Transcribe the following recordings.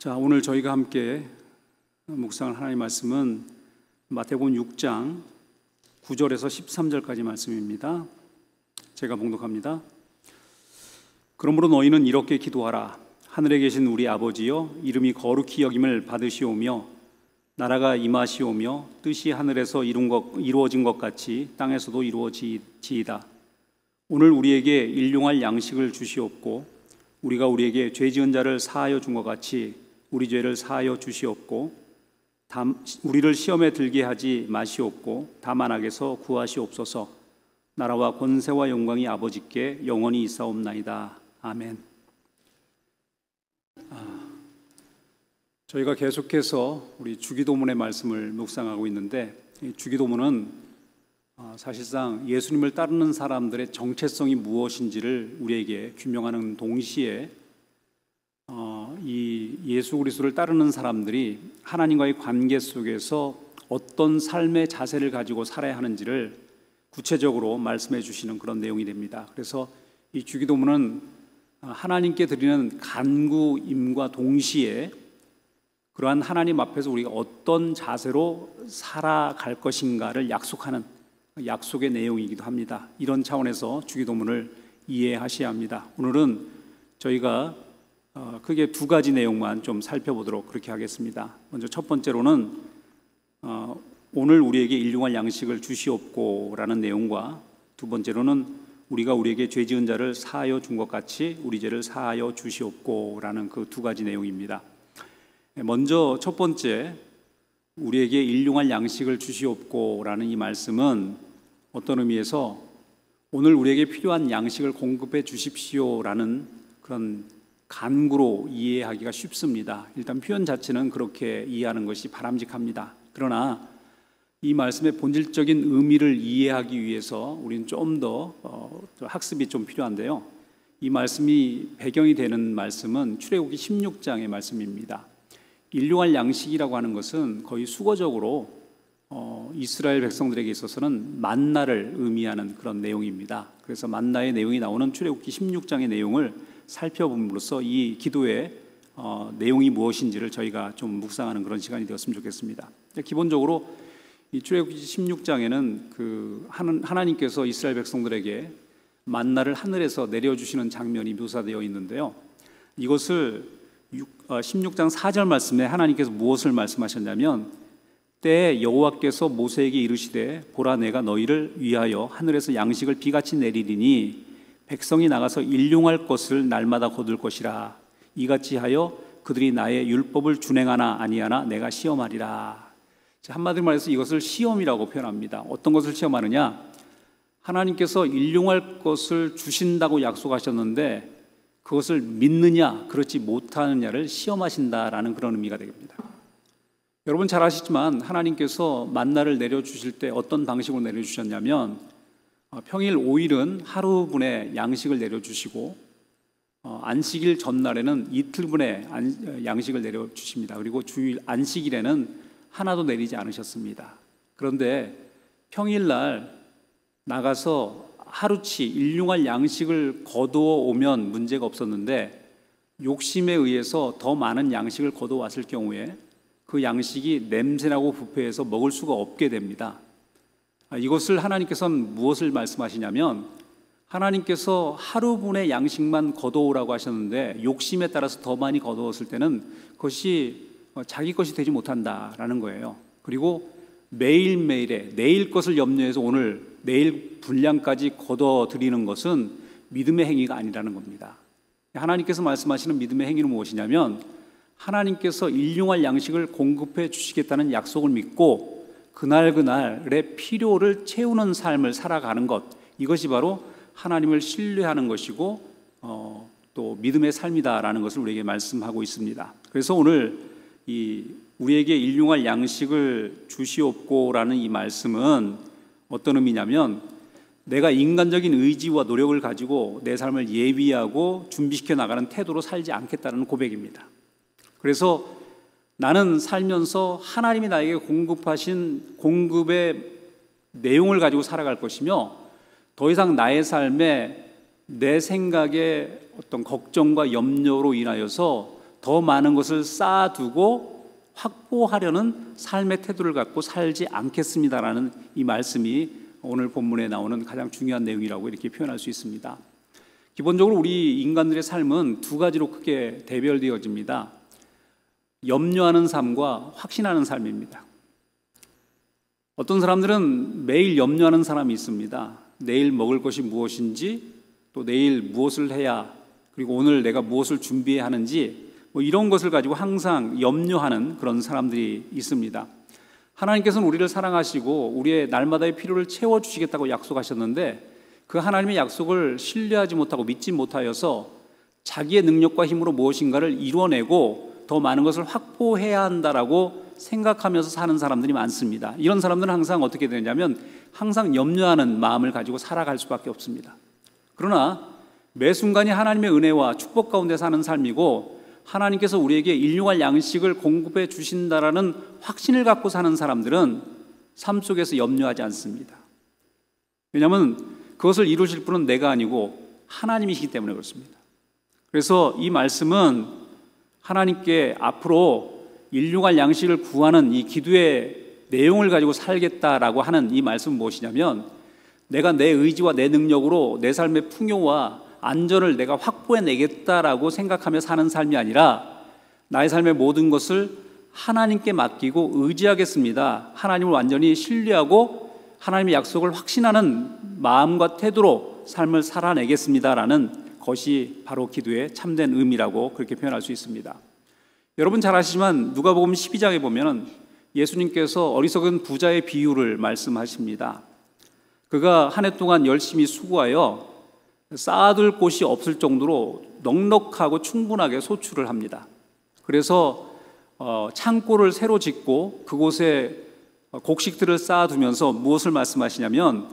자, 오늘 저희가 함께 묵상할 하나님의 말씀은 마태복음 6장 9절에서 13절까지 말씀입니다. 제가 봉독합니다. 그러므로 너희는 이렇게 기도하라. 하늘에 계신 우리 아버지여, 이름이 거룩히 여김을 받으시오며 나라가 임하시오며 뜻이 하늘에서 이루어진 것 같이 땅에서도 이루어지이다. 오늘 우리에게 일용할 양식을 주시옵고 우리가 우리에게 죄 지은 자를 사하여 준 것 같이 우리 죄를 사하여 주시옵고 우리를 시험에 들게 하지 마시옵고 다만 악에서 구하시옵소서. 나라와 권세와 영광이 아버지께 영원히 있사옵나이다. 아멘. 저희가 계속해서 우리 주기도문의 말씀을 묵상하고 있는데, 이 주기도문은 사실상 예수님을 따르는 사람들의 정체성이 무엇인지를 우리에게 규명하는 동시에 이 예수 그리스도를 따르는 사람들이 하나님과의 관계 속에서 어떤 삶의 자세를 가지고 살아야 하는지를 구체적으로 말씀해 주시는 그런 내용이 됩니다. 그래서 이 주기도문은 하나님께 드리는 간구임과 동시에 그러한 하나님 앞에서 우리가 어떤 자세로 살아갈 것인가를 약속하는 약속의 내용이기도 합니다. 이런 차원에서 주기도문을 이해하셔야 합니다. 오늘은 저희가 크게 두 가지 내용만 좀 살펴보도록 그렇게 하겠습니다. 먼저 첫 번째로는 오늘 우리에게 일용할 양식을 주시옵고 라는 내용과, 두 번째로는 우리가 우리에게 죄 지은 자를 사하여 준 것 같이 우리 죄를 사하여 주시옵고 라는 그 두 가지 내용입니다. 먼저 첫 번째, 우리에게 일용할 양식을 주시옵고 라는 이 말씀은 어떤 의미에서 오늘 우리에게 필요한 양식을 공급해 주십시오 라는 그런 간구로 이해하기가 쉽습니다. 일단 표현 자체는 그렇게 이해하는 것이 바람직합니다. 그러나 이 말씀의 본질적인 의미를 이해하기 위해서 우리는 좀 더 학습이 좀 필요한데요. 이 말씀이 배경이 되는 말씀은 출애굽기 16장의 말씀입니다. 일용할 양식이라고 하는 것은 거의 수거적으로 이스라엘 백성들에게 있어서는 만나를 의미하는 그런 내용입니다. 그래서 만나의 내용이 나오는 출애굽기 16장의 내용을 살펴봄으로써 이 기도의 내용이 무엇인지를 저희가 좀 묵상하는 그런 시간이 되었으면 좋겠습니다. 기본적으로 이 출애굽기 16장에는 하나님께서 이스라엘 백성들에게 만나를 하늘에서 내려주시는 장면이 묘사되어 있는데요. 이것을 16장 4절 말씀에 하나님께서 무엇을 말씀하셨냐면, 때에 여호와께서 모세에게 이르시되 보라, 내가 너희를 위하여 하늘에서 양식을 비같이 내리리니 백성이 나가서 일용할 것을 날마다 거둘 것이라. 이같이 하여 그들이 나의 율법을 준행하나 아니하나 내가 시험하리라. 한마디로 말해서 이것을 시험이라고 표현합니다. 어떤 것을 시험하느냐? 하나님께서 일용할 것을 주신다고 약속하셨는데 그것을 믿느냐 그렇지 못하느냐를 시험하신다라는 그런 의미가 되겠습니다. 여러분 잘 아시지만 하나님께서 만나를 내려주실 때 어떤 방식으로 내려주셨냐면, 평일 5일은 하루분의 양식을 내려주시고 안식일 전날에는 이틀분의 양식을 내려주십니다. 그리고 주일 안식일에는 하나도 내리지 않으셨습니다. 그런데 평일날 나가서 하루치 일용할 양식을 거두어 오면 문제가 없었는데, 욕심에 의해서 더 많은 양식을 거두어왔을 경우에 그 양식이 냄새나고 부패해서 먹을 수가 없게 됩니다. 이것을 하나님께서는 무엇을 말씀하시냐면, 하나님께서 하루분의 양식만 거두어오라고 하셨는데 욕심에 따라서 더 많이 거두었을 때는 그것이 자기 것이 되지 못한다라는 거예요. 그리고 매일매일의 내일 것을 염려해서 오늘 내일 분량까지 거둬 드리는 것은 믿음의 행위가 아니라는 겁니다. 하나님께서 말씀하시는 믿음의 행위는 무엇이냐면, 하나님께서 일용할 양식을 공급해 주시겠다는 약속을 믿고 그날의 필요를 채우는 삶을 살아가는 것, 이것이 바로 하나님을 신뢰하는 것이고 또 믿음의 삶이다라는 것을 우리에게 말씀하고 있습니다. 그래서 오늘 우리에게 일용할 양식을 주시옵고라는 이 말씀은 어떤 의미냐면, 내가 인간적인 의지와 노력을 가지고 내 삶을 예비하고 준비시켜 나가는 태도로 살지 않겠다는 고백입니다. 그래서 나는 살면서 하나님이 나에게 공급하신 공급의 내용을 가지고 살아갈 것이며, 더 이상 나의 삶에 내 생각의 어떤 걱정과 염려로 인하여서 더 많은 것을 쌓아두고 확보하려는 삶의 태도를 갖고 살지 않겠습니다라는 이 말씀이 오늘 본문에 나오는 가장 중요한 내용이라고 이렇게 표현할 수 있습니다. 기본적으로 우리 인간들의 삶은 두 가지로 크게 대별되어집니다. 염려하는 삶과 확신하는 삶입니다. 어떤 사람들은 매일 염려하는 사람이 있습니다. 내일 먹을 것이 무엇인지, 또 내일 무엇을 해야, 그리고 오늘 내가 무엇을 준비해야 하는지, 이런 것을 가지고 항상 염려하는 그런 사람들이 있습니다. 하나님께서는 우리를 사랑하시고 우리의 날마다의 필요를 채워주시겠다고 약속하셨는데, 그 하나님의 약속을 신뢰하지 못하고 믿지 못하여서 자기의 능력과 힘으로 무엇인가를 이뤄내고 더 많은 것을 확보해야 한다라고 생각하면서 사는 사람들이 많습니다. 이런 사람들은 항상 어떻게 되냐면 항상 염려하는 마음을 가지고 살아갈 수밖에 없습니다. 그러나 매 순간이 하나님의 은혜와 축복 가운데 사는 삶이고, 하나님께서 우리에게 일용할 양식을 공급해 주신다라는 확신을 갖고 사는 사람들은 삶 속에서 염려하지 않습니다. 왜냐하면 그것을 이루실 분은 내가 아니고 하나님이시기 때문에 그렇습니다. 그래서 이 말씀은 하나님께 앞으로 일용할 양식을 구하는 이 기도의 내용을 가지고 살겠다라고 하는 이 말씀은 무엇이냐면, 내가 내 의지와 내 능력으로 내 삶의 풍요와 안전을 내가 확보해내겠다라고 생각하며 사는 삶이 아니라 나의 삶의 모든 것을 하나님께 맡기고 의지하겠습니다. 하나님을 완전히 신뢰하고 하나님의 약속을 확신하는 마음과 태도로 삶을 살아내겠습니다라는 것이 바로 기도의 참된 의미라고 그렇게 표현할 수 있습니다. 여러분 잘 아시지만 누가복음 12장에 보면 예수님께서 어리석은 부자의 비유를 말씀하십니다. 그가 한 해 동안 열심히 수고하여 쌓아둘 곳이 없을 정도로 넉넉하고 충분하게 소출을 합니다. 그래서 창고를 새로 짓고 그곳에 곡식들을 쌓아두면서 무엇을 말씀하시냐면,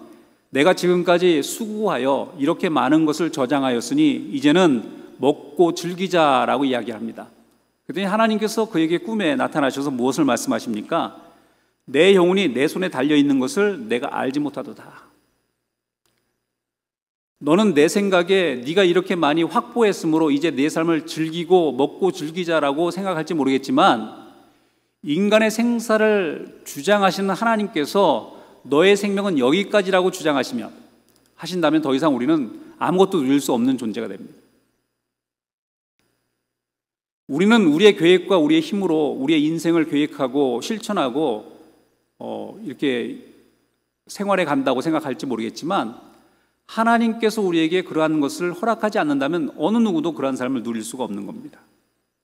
내가 지금까지 수고하여 이렇게 많은 것을 저장하였으니 이제는 먹고 즐기자라고 이야기합니다. 그랬더니 하나님께서 그에게 꿈에 나타나셔서 무엇을 말씀하십니까? 내 영혼이 내 손에 달려있는 것을 내가 알지 못하도다. 너는 내 생각에 네가 이렇게 많이 확보했으므로 이제 내 삶을 즐기고 먹고 즐기자라고 생각할지 모르겠지만, 인간의 생사를 주장하시는 하나님께서 너의 생명은 여기까지라고 주장하시면 하신다면 더 이상 우리는 아무것도 누릴 수 없는 존재가 됩니다. 우리는 우리의 계획과 우리의 힘으로 우리의 인생을 계획하고 실천하고 이렇게 생활해 간다고 생각할지 모르겠지만, 하나님께서 우리에게 그러한 것을 허락하지 않는다면 어느 누구도 그러한 삶을 누릴 수가 없는 겁니다.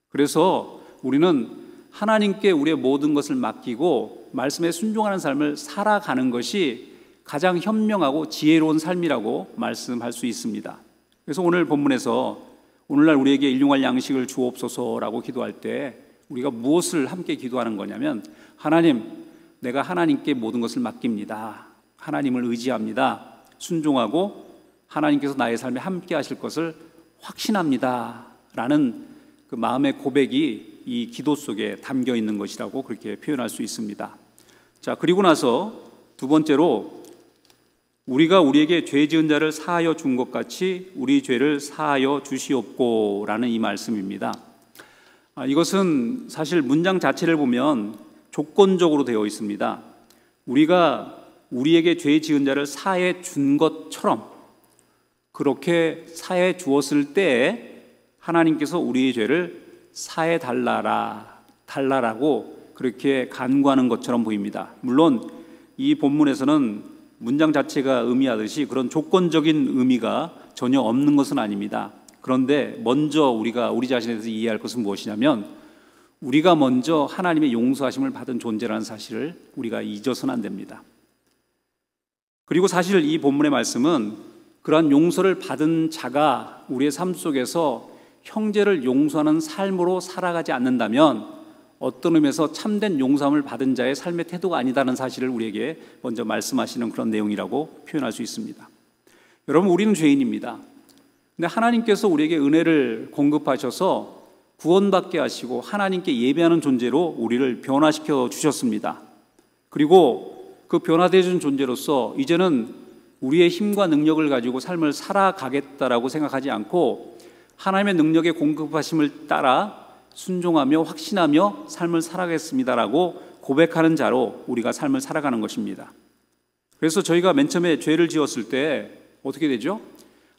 그래서 우리는 하나님께 우리의 모든 것을 맡기고 말씀에 순종하는 삶을 살아가는 것이 가장 현명하고 지혜로운 삶이라고 말씀할 수 있습니다. 그래서 오늘 본문에서 오늘날 우리에게 일용할 양식을 주옵소서라고 기도할 때 우리가 무엇을 함께 기도하는 거냐면, 하나님, 내가 하나님께 모든 것을 맡깁니다. 하나님을 의지합니다. 순종하고 하나님께서 나의 삶에 함께 하실 것을 확신합니다 라는 그 마음의 고백이 이 기도 속에 담겨 있는 것이라고 그렇게 표현할 수 있습니다. 자, 그리고 나서 두 번째로, 우리가 우리에게 죄 지은 자를 사하여 준 것 같이 우리 죄를 사하여 주시옵고 라는 이 말씀입니다. 이것은 사실 문장 자체를 보면 조건적으로 되어 있습니다. 우리가 우리에게 죄 지은 자를 사해 준 것처럼 그렇게 사해 주었을 때에 하나님께서 우리의 죄를 사해 달라라고 그렇게 간구하는 것처럼 보입니다. 물론 이 본문에서는 문장 자체가 의미하듯이 그런 조건적인 의미가 전혀 없는 것은 아닙니다. 그런데 먼저 우리가 우리 자신에 대해서 이해할 것은 무엇이냐면, 우리가 먼저 하나님의 용서하심을 받은 존재라는 사실을 우리가 잊어서는 안 됩니다. 그리고 사실 이 본문의 말씀은 그러한 용서를 받은 자가 우리의 삶 속에서 형제를 용서하는 삶으로 살아가지 않는다면 어떤 의미에서 참된 용서함을 받은 자의 삶의 태도가 아니다는 사실을 우리에게 먼저 말씀하시는 그런 내용이라고 표현할 수 있습니다. 여러분, 우리는 죄인입니다. 근데 하나님께서 우리에게 은혜를 공급하셔서 구원받게 하시고 하나님께 예배하는 존재로 우리를 변화시켜 주셨습니다. 그리고 그 변화되어진 존재로서 이제는 우리의 힘과 능력을 가지고 삶을 살아가겠다라고 생각하지 않고 하나님의 능력의 공급하심을 따라 순종하며 확신하며 삶을 살아가겠습니다라고 고백하는 자로 우리가 삶을 살아가는 것입니다. 그래서 저희가 맨 처음에 죄를 지었을 때 어떻게 되죠?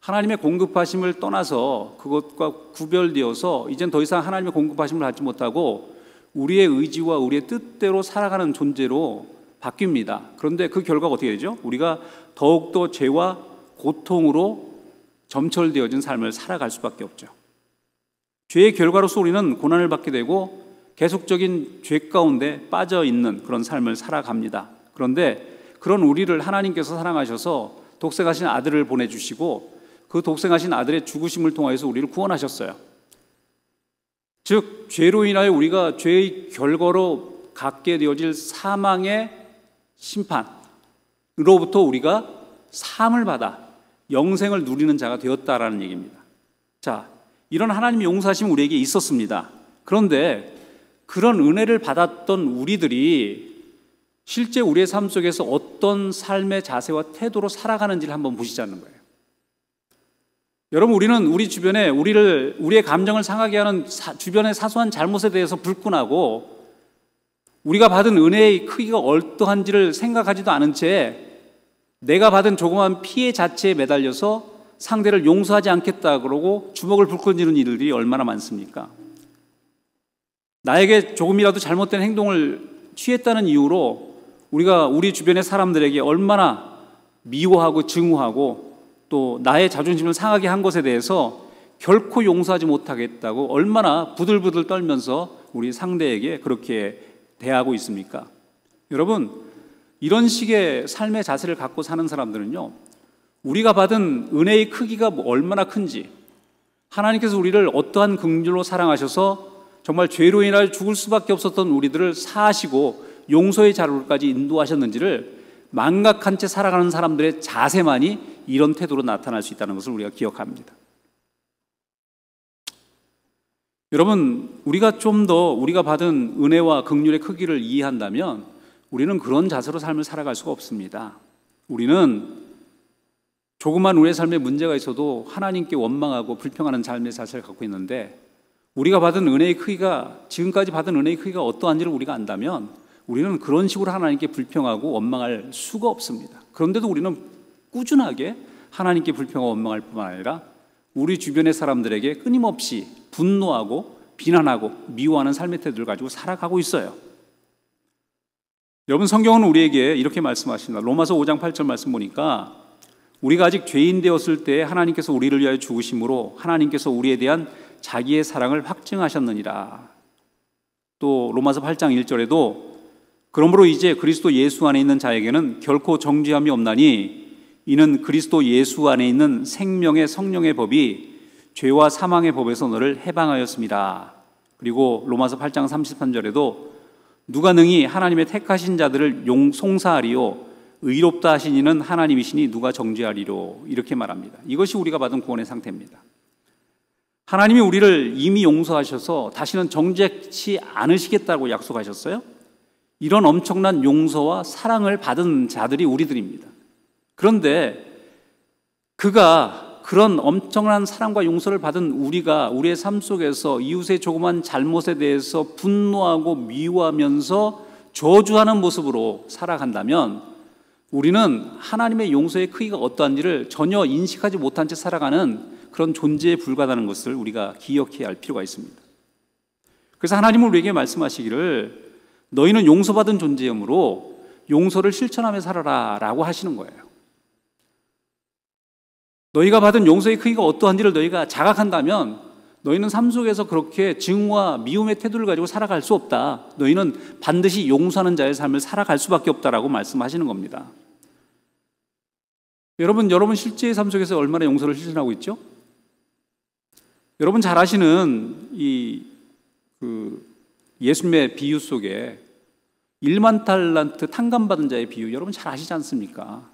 하나님의 공급하심을 떠나서 그것과 구별되어서 이젠 더 이상 하나님의 공급하심을 받지 못하고 우리의 의지와 우리의 뜻대로 살아가는 존재로 바뀝니다. 그런데 그 결과가 어떻게 되죠? 우리가 더욱더 죄와 고통으로 점철되어진 삶을 살아갈 수밖에 없죠. 죄의 결과로서 우리는 고난을 받게 되고 계속적인 죄 가운데 빠져 있는 그런 삶을 살아갑니다. 그런데 그런 우리를 하나님께서 사랑하셔서 독생하신 아들을 보내주시고 그 독생하신 아들의 죽으심을 통하여서 우리를 구원하셨어요. 즉 죄로 인하여 우리가 죄의 결과로 갖게 되어질 사망의 심판으로부터 우리가 사함을 받아 영생을 누리는 자가 되었다라는 얘기입니다. 자, 이런 하나님의 용서하심이 우리에게 있었습니다. 그런데 그런 은혜를 받았던 우리들이 실제 우리의 삶 속에서 어떤 삶의 자세와 태도로 살아가는지를 한번 보시자는 거예요. 여러분, 우리는 우리 주변에 우리의 감정을 상하게 하는 주변의 사소한 잘못에 대해서 불끈하고 우리가 받은 은혜의 크기가 어떠한지를 생각하지도 않은 채 내가 받은 조그만 피해 자체에 매달려서 상대를 용서하지 않겠다 그러고 주먹을 불끈지는 일들이 얼마나 많습니까? 나에게 조금이라도 잘못된 행동을 취했다는 이유로 우리가 우리 주변의 사람들에게 얼마나 미워하고 증오하고 또 나의 자존심을 상하게 한 것에 대해서 결코 용서하지 못하겠다고 얼마나 부들부들 떨면서 우리 상대에게 그렇게 대하고 있습니까? 여러분, 이런 식의 삶의 자세를 갖고 사는 사람들은요, 우리가 받은 은혜의 크기가 얼마나 큰지, 하나님께서 우리를 어떠한 긍휼로 사랑하셔서 정말 죄로 인하여 죽을 수밖에 없었던 우리들을 사하시고 용서의 자리로까지 인도하셨는지를 망각한 채 살아가는 사람들의 자세만이 이런 태도로 나타날 수 있다는 것을 우리가 기억합니다. 여러분, 우리가 좀 더 우리가 받은 은혜와 긍휼의 크기를 이해한다면 우리는 그런 자세로 삶을 살아갈 수가 없습니다. 우리는 조그만 우리의 삶에 문제가 있어도 하나님께 원망하고 불평하는 삶의 자세를 갖고 있는데 우리가 받은 은혜의 크기가 지금까지 받은 은혜의 크기가 어떠한지를 우리가 안다면 우리는 그런 식으로 하나님께 불평하고 원망할 수가 없습니다. 그런데도 우리는 꾸준하게 하나님께 불평하고 원망할 뿐만 아니라 우리 주변의 사람들에게 끊임없이 분노하고 비난하고 미워하는 삶의 태도를 가지고 살아가고 있어요. 여러분, 성경은 우리에게 이렇게 말씀하십니다. 로마서 5장 8절 말씀 보니까 우리가 아직 죄인 되었을 때 하나님께서 우리를 위하여 죽으심으로 하나님께서 우리에 대한 자기의 사랑을 확증하셨느니라. 또 로마서 8장 1절에도 그러므로 이제 그리스도 예수 안에 있는 자에게는 결코 정죄함이 없나니 이는 그리스도 예수 안에 있는 생명의 성령의 법이 죄와 사망의 법에서 너를 해방하였습니다. 그리고 로마서 8장 33절에도 누가 능히 하나님의 택하신 자들을 송사하리요 의롭다 하신 이는 하나님이시니 누가 정죄하리요, 이렇게 말합니다. 이것이 우리가 받은 구원의 상태입니다. 하나님이 우리를 이미 용서하셔서 다시는 정죄치 않으시겠다고 약속하셨어요. 이런 엄청난 용서와 사랑을 받은 자들이 우리들입니다. 그런데 그가 그런 엄청난 사랑과 용서를 받은 우리가 우리의 삶 속에서 이웃의 조그만 잘못에 대해서 분노하고 미워하면서 저주하는 모습으로 살아간다면 우리는 하나님의 용서의 크기가 어떠한지를 전혀 인식하지 못한 채 살아가는 그런 존재에 불과하다는 것을 우리가 기억해야 할 필요가 있습니다. 그래서 하나님은 우리에게 말씀하시기를 너희는 용서받은 존재이므로 용서를 실천하며 살아라 라고 하시는 거예요. 너희가 받은 용서의 크기가 어떠한지를 너희가 자각한다면 너희는 삶 속에서 그렇게 증오와 미움의 태도를 가지고 살아갈 수 없다. 너희는 반드시 용서하는 자의 삶을 살아갈 수밖에 없다라고 말씀하시는 겁니다. 여러분 실제의 삶 속에서 얼마나 용서를 실천하고 있죠? 여러분 잘 아시는 예수님의 비유 속에 1만 달란트 탕감받은 자의 비유, 여러분 잘 아시지 않습니까?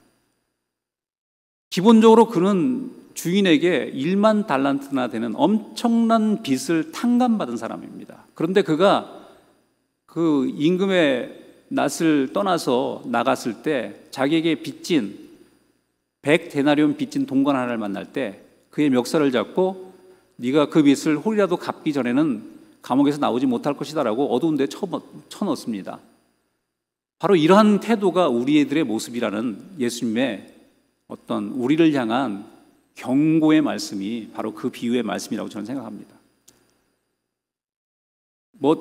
기본적으로 그는 주인에게 1만 달란트나 되는 엄청난 빚을 탕감받은 사람입니다. 그런데 그가 그 임금의 낯을 떠나서 나갔을 때 자기에게 빚진 100데나리온 빚진 동관 하나를 만날 때 그의 멱살을 잡고 네가 그 빚을 홀이라도 갚기 전에는 감옥에서 나오지 못할 것이다라고 어두운 데 쳐넣습니다. 바로 이러한 태도가 우리들의 모습이라는 예수님의 어떤 우리를 향한 경고의 말씀이 바로 그 비유의 말씀이라고 저는 생각합니다.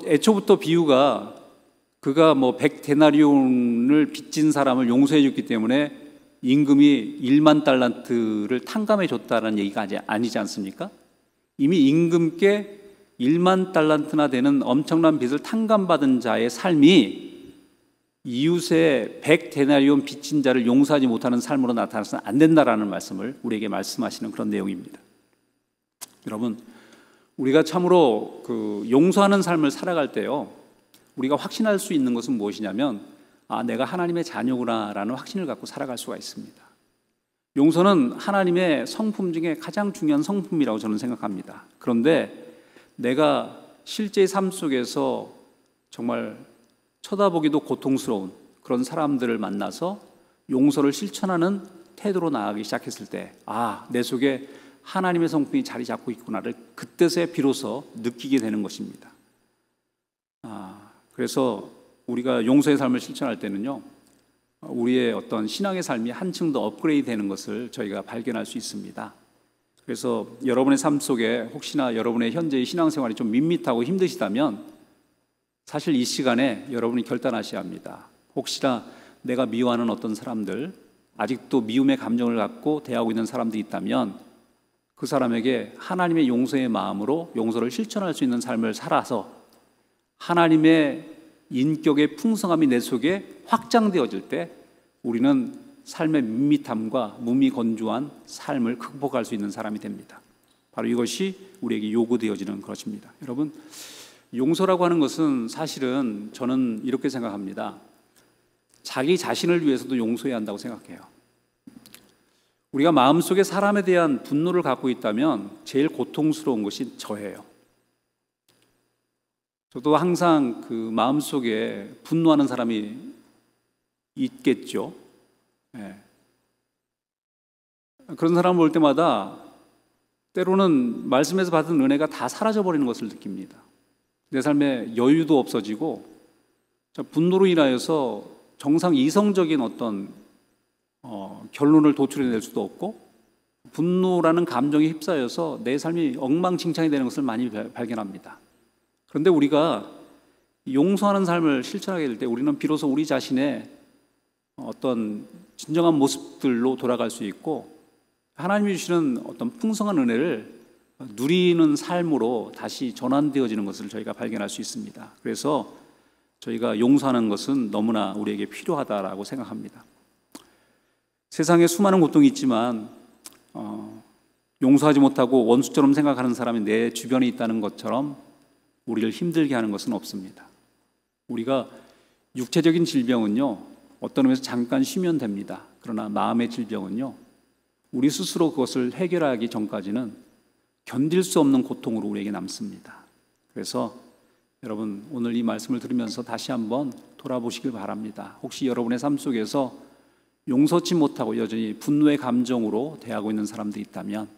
애초부터 비유가 그가 100데나리온을 빚진 사람을 용서해 줬기 때문에 임금이 1만 달란트를 탕감해 줬다는 얘기가 아니지 않습니까? 이미 임금께 1만 달란트나 되는 엄청난 빚을 탕감받은 자의 삶이 이웃의 100데나리온 빚진 자를 용서하지 못하는 삶으로 나타나서는 안 된다라는 말씀을 우리에게 말씀하시는 그런 내용입니다. 여러분, 우리가 참으로 용서하는 삶을 살아갈 때요, 우리가 확신할 수 있는 것은 무엇이냐면, 내가 하나님의 자녀구나라는 확신을 갖고 살아갈 수가 있습니다. 용서는 하나님의 성품 중에 가장 중요한 성품이라고 저는 생각합니다. 그런데 내가 실제 삶 속에서 정말 쳐다보기도 고통스러운 그런 사람들을 만나서 용서를 실천하는 태도로 나아가기 시작했을 때, 내 속에 하나님의 성품이 자리 잡고 있구나를 그때서야 비로소 느끼게 되는 것입니다. 그래서 우리가 용서의 삶을 실천할 때는요, 우리의 어떤 신앙의 삶이 한층 더 업그레이드 되는 것을 저희가 발견할 수 있습니다. 그래서 여러분의 삶 속에 혹시나 여러분의 현재의 신앙생활이 좀 밋밋하고 힘드시다면 사실 이 시간에 여러분이 결단하셔야 합니다. 혹시나 내가 미워하는 어떤 사람들, 아직도 미움의 감정을 갖고 대하고 있는 사람들이 있다면 그 사람에게 하나님의 용서의 마음으로 용서를 실천할 수 있는 삶을 살아서 하나님의 인격의 풍성함이 내 속에 확장되어질 때 우리는 삶의 밋밋함과 무미건조한 삶을 극복할 수 있는 사람이 됩니다. 바로 이것이 우리에게 요구되어지는 것입니다. 여러분, 용서라고 하는 것은 사실은 저는 이렇게 생각합니다. 자기 자신을 위해서도 용서해야 한다고 생각해요. 우리가 마음속에 사람에 대한 분노를 갖고 있다면 제일 고통스러운 것이 저예요. 저도 항상 그 마음속에 분노하는 사람이 있겠죠. 그런 사람을 볼 때마다 때로는 말씀에서 받은 은혜가 다 사라져버리는 것을 느낍니다. 내 삶에 여유도 없어지고 분노로 인하여서 정상 이성적인 어떤 결론을 도출해낼 수도 없고 분노라는 감정에 휩싸여서 내 삶이 엉망진창이 되는 것을 많이 발견합니다. 그런데 우리가 용서하는 삶을 실천하게 될 때 우리는 비로소 우리 자신의 어떤 진정한 모습들로 돌아갈 수 있고 하나님이 주시는 어떤 풍성한 은혜를 누리는 삶으로 다시 전환되어지는 것을 저희가 발견할 수 있습니다. 그래서 저희가 용서하는 것은 너무나 우리에게 필요하다라고 생각합니다. 세상에 수많은 고통이 있지만 용서하지 못하고 원수처럼 생각하는 사람이 내 주변에 있다는 것처럼 우리를 힘들게 하는 것은 없습니다. 우리가 육체적인 질병은요, 어떤 의미에서 잠깐 쉬면 됩니다. 그러나 마음의 질병은요, 우리 스스로 그것을 해결하기 전까지는 견딜 수 없는 고통으로 우리에게 남습니다. 그래서 여러분, 오늘 이 말씀을 들으면서 다시 한번 돌아보시길 바랍니다. 혹시 여러분의 삶 속에서 용서치 못하고 여전히 분노의 감정으로 대하고 있는 사람들이 있다면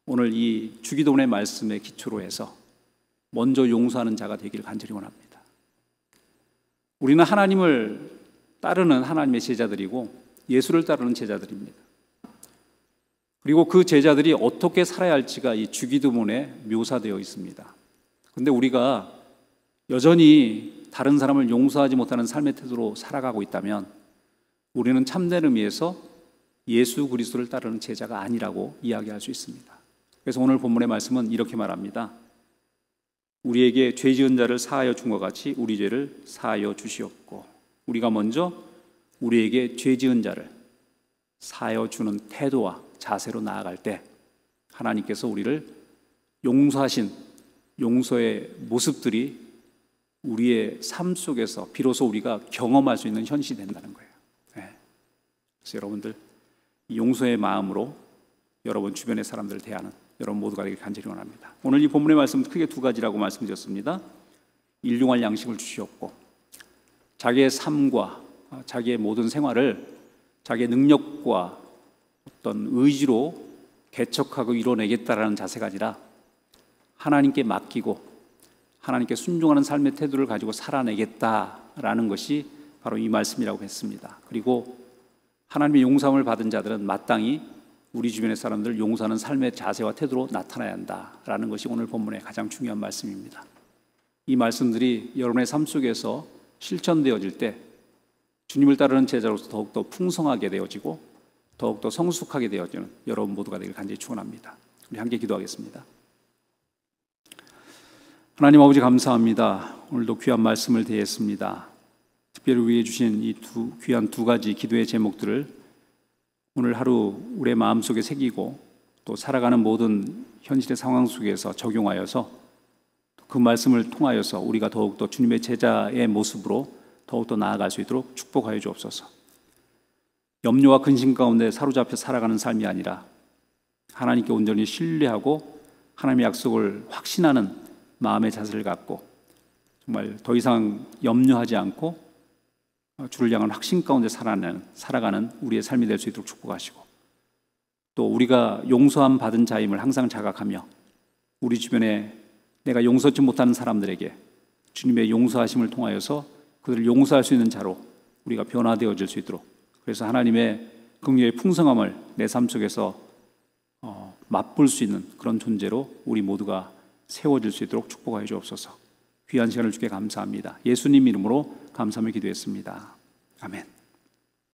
오늘 이 주기도문의 말씀에 기초로 해서 먼저 용서하는 자가 되기를 간절히 원합니다. 우리는 하나님을 따르는 하나님의 제자들이고 예수를 따르는 제자들입니다. 그리고 그 제자들이 어떻게 살아야 할지가 이 주기도문에 묘사되어 있습니다. 그런데 우리가 여전히 다른 사람을 용서하지 못하는 삶의 태도로 살아가고 있다면 우리는 참된 의미에서 예수 그리스도를 따르는 제자가 아니라고 이야기할 수 있습니다. 그래서 오늘 본문의 말씀은 이렇게 말합니다. 우리에게 죄 지은 자를 사하여 준 것 같이 우리 죄를 사하여 주시옵고, 우리가 먼저 우리에게 죄 지은 자를 사하여 주는 태도와 자세로 나아갈 때 하나님께서 우리를 용서하신 용서의 모습들이 우리의 삶 속에서 비로소 우리가 경험할 수 있는 현실이 된다는 거예요. 그래서 여러분들 이 용서의 마음으로 여러분 주변의 사람들을 대하는 여러분 모두가 되길 간절히 원합니다. 오늘 이 본문의 말씀은 크게 두 가지라고 말씀드렸습니다. 일용할 양식을 주시옵고, 자기의 삶과 자기의 모든 생활을 자기의 능력과 어떤 의지로 개척하고 이뤄내겠다라는 자세가 아니라 하나님께 맡기고 하나님께 순종하는 삶의 태도를 가지고 살아내겠다라는 것이 바로 이 말씀이라고 했습니다. 그리고 하나님의 용서함을 받은 자들은 마땅히 우리 주변의 사람들을 용서하는 삶의 자세와 태도로 나타나야 한다라는 것이 오늘 본문의 가장 중요한 말씀입니다. 이 말씀들이 여러분의 삶 속에서 실천되어질 때 주님을 따르는 제자로서 더욱더 풍성하게 되어지고 더욱더 성숙하게 되어지는 여러분 모두가 되길 간절히 축원합니다. 우리 함께 기도하겠습니다. 하나님 아버지 감사합니다. 오늘도 귀한 말씀을 대했습니다. 특별히 우리에게 주신 이 귀한 두 가지 기도의 제목들을 오늘 하루 우리의 마음속에 새기고 또 살아가는 모든 현실의 상황 속에서 적용하여서 그 말씀을 통하여서 우리가 더욱더 주님의 제자의 모습으로 더욱더 나아갈 수 있도록 축복하여 주옵소서. 염려와 근심 가운데 사로잡혀 살아가는 삶이 아니라 하나님께 온전히 신뢰하고 하나님의 약속을 확신하는 마음의 자세를 갖고 정말 더 이상 염려하지 않고 주를 향한 확신 가운데 살아가는 우리의 삶이 될 수 있도록 축복하시고 또 우리가 용서함 받은 자임을 항상 자각하며 우리 주변에 내가 용서치 못하는 사람들에게 주님의 용서하심을 통하여서 그들을 용서할 수 있는 자로 우리가 변화되어질 수 있도록 그래서 하나님의 긍휼의 풍성함을 내 삶 속에서 맛볼 수 있는 그런 존재로 우리 모두가 세워질 수 있도록 축복하여 주옵소서. 귀한 시간을 주께 감사합니다. 예수님 이름으로 감사하며 기도했습니다. 아멘.